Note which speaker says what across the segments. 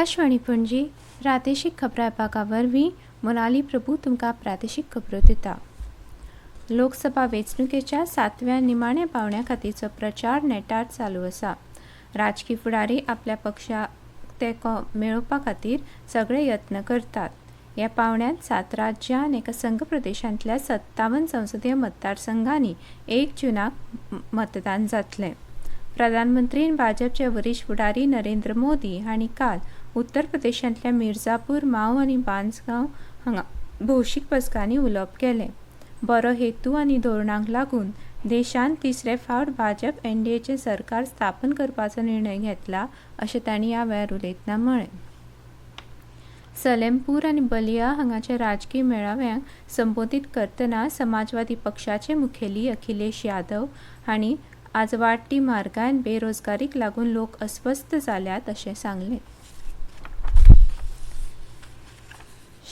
Speaker 1: आकाशवाणी पणजी प्रादेशीक खबरां विभागा वरवीं मोनाली प्रभू तुमकां प्रादेशीक खबरो दिता। लोकसभा वेंचणुकेच्या 7व्या निमाण्या पावण्या खातीरचो प्रचार नेटार चालू आसा। राजकीय फुडारी आपल्या पक्षाक तेंको मेळोवपा खातीर सगळे यत्न करतात। ह्या पावण्यात 7 राज्यां आनी एका संघ प्रदेशांतल्या 57 संसदीय मतदारसंघांनी 1 जूनाक मतदान जातलें। प्रधानमंत्री आनी भाजपचे वरिश्ठ फुडारी नरेंद्र मोदी हांणी काल उत्तर प्रदेशांतल्या मिर्झापूर, माऊ आनी बांसगांव हांगा भौशीक बसकांनी उलोवप केलें। बरो हेतू आनी धोरणांक लागून देशांत तिसरे फावट भाजप एनडीएचें सरकार स्थापन करपाचो निर्णय घेतला अशें तांणी ह्या वेळार उलयतना म्हळें। सलेमपूर आनी बलिया हांगाच्या राजकीय मेळाव्यांक संबोधीत करतना समाजवादी पक्षाचे मुखेली अखिलेश यादव हांणी आज वाडटी म्हारगाय आनी बेरोजगारीक लागून लोक अस्वस्थ जाल्यात अशें सांगलें।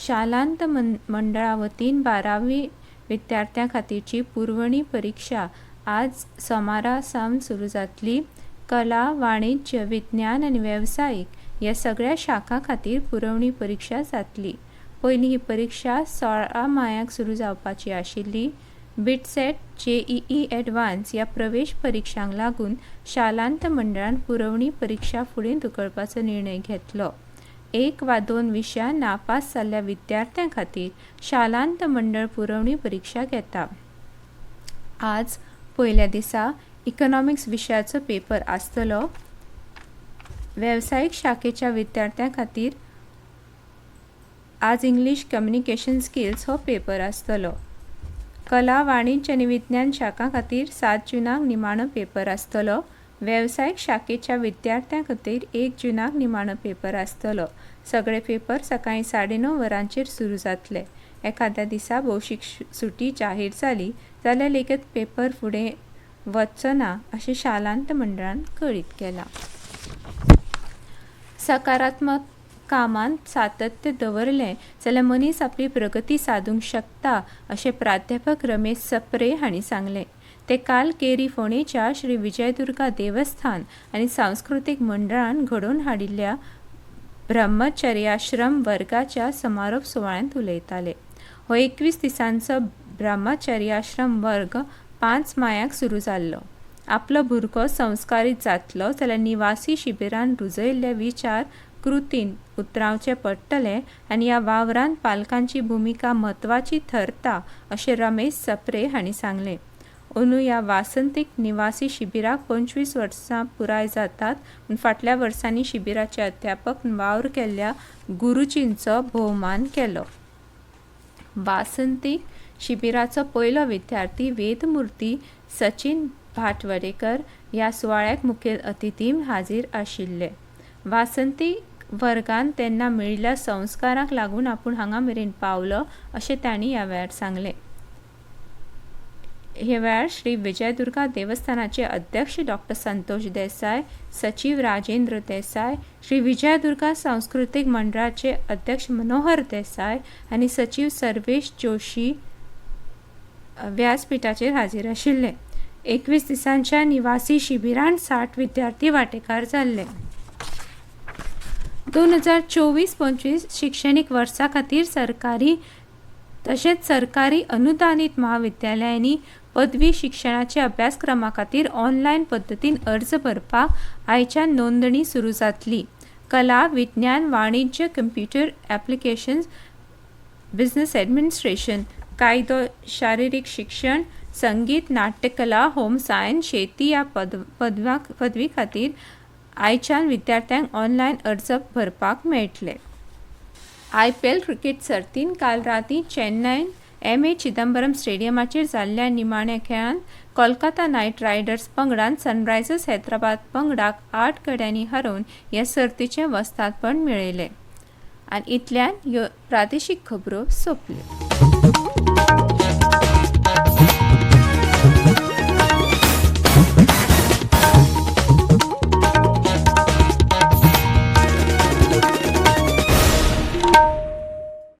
Speaker 1: शालांत मंडळा वतीन 12वी विद्यार्थ्यां खातीरची पुरवणी परीक्षा आज सोमारा सावन सुरू जातली। कला, वाणिज्य, विज्ञान आनी वेवसायीक ह्या सगळ्या शाखां खातीर पुरवणी परीक्षा जातली। पयलीं ही परीक्षा 16 मायाक सुरू जावपाची आशिल्ली। बिटसेट, जेईई एडवान्स ह्या प्रवेश परीक्षांक लागून शालांत मंडळान पुरवणी परीक्षा फुडें धुकळपाचो निर्णय घेतलो। 1 वा 2 विशयां नापास जाल्ल्या विद्यार्थ्यां खातीर शालांत मंडळ पुरवणी परीक्षा घेता। आज पयल्या दिसा इकॉनॉमिक्स विशयाचो पेपर आसतलो। वेवसायीक शाखेच्या विद्यार्थ्यां खातीर आज इंग्लीश कम्युनिकेशन स्किल्स हो पेपर आसतलो। कला, वाणिज्य आनी विज्ञान शाखां खातीर 7 जूनाक निमाणो पेपर आसतलो। वेवसायीक शाखेच्या विद्यार्थ्यां खातीर 1 जूनाक निमाणो पेपर आसतलो। सगळे पेपर सकाळीं 9:30 वरांचेर सुरू जातले। एखाद्या दिसा भौशीक सुटी जाहीर जाली जाल्यार लेगीत पेपर फुडें वचचो ना अशें शालांत मंडळान कळीत केलां। सकारात्मक कामांत सातत्य दवरलें जाल्यार मनीस आपली प्रगती सादूंक शकता अशें प्राध्यापक रमेश सप्रे हांणी सांगलें। ते काल केरी फोंडेच्या श्री विजयदुर्गा देवस्थान आनी सांस्कृतीक मंडळान घडोवन हाडिल्ल्या ब्रह्मचर्याश्रम वर्गाच्या समारोप सुवाळ्यांत उलयताले। हो 21 दिसांचो ब्रह्मचर्याश्रम वर्ग 5 मायाक सुरू जाल्लो। आपलो भुरगो संस्कारीत जातलो जाल्यार निवासी शिबिरांत रुजयल्ल्या विचार कृतीन उतरावचें पडटलें आनी ह्या वावरांत पालकांची भुमिका म्हत्वाची ठरता अशें रमेश सप्रे हांणी सांगलें। अंदू ह्या वासंतीक निवासी शिबिराक 25 वर्सां पुराय जातात पूण फाटल्या वर्सांनी शिबिराचे अध्यापक वावर केल्ल्या गुरुजींचो भोवमान केलो। वासंतीक शिबिराचो पयलो विद्यार्थी वेदमुर्ती सचिन भाटवडेकर ह्या सुवाळ्याक मुखेल अतिथी हाजीर आशिल्ले। वासंतीक वर्गान तेन्ना मेळिल्ल्या संस्कारांक लागून आपूण हांगा मेरेन पावलो अशें तांणी ह्या वेळार सांगलें। ह्या वेळार श्री विजयदुर्गा देवस्थानाचे अध्यक्ष डॉ. संतोष देसाय, सचिव राजेंद्र देसाय, श्री विजयदुर्गा सांस्कृतीक मंडळाचे अध्यक्ष मनोहर देसाय आनी सचिव सर्वेश जोशी व्यासपीठाचेर हाजीर आशिल्ले। 21 दिसांच्या निवासी शिबिरांत 60 विद्यार्थी वांटेकार जाल्ले। 2024-25 शिक्षणीक वर्सा खातीर सरकारी तशेंच सरकारी अनुदानीत महाविद्यालयांनी पदवी शिक्षणाच्या अभ्यासक्रमां खातीर ऑनलायन पद्दतीन अर्ज भरपाक आयच्यान नोंदणी सुरू जातली। कला, विज्ञान, वाणिज्य, कंप्युटर ऍप्लिकेशन्स, बिझनेस ऍडमिनिस्ट्रेशन, कायदो, शारिरीक शिक्षण, संगीत, नाट्यकला, होम सायन्स, शेती ह्या पदवी खातीर आयच्यान विद्यार्थ्यांक ऑनलायन अर्ज भरपाक मेळटले। IPL क्रिकेट सर्तीन काल रातीं चेन्नईन MA चिदंबरम स्टेडियमाचेर जाल्ल्या निमाण्या खेळांत कोलकाता नायट रायडर्स पंगडान सनरायझर्स हैदराबाद पंगडाक 8 गड्यांनी हारोवन ह्या सर्तीचें वस्तादपण मेळयलें। आनी इतल्यान ह्यो प्रादेशीक खबरो सोंपल्यो।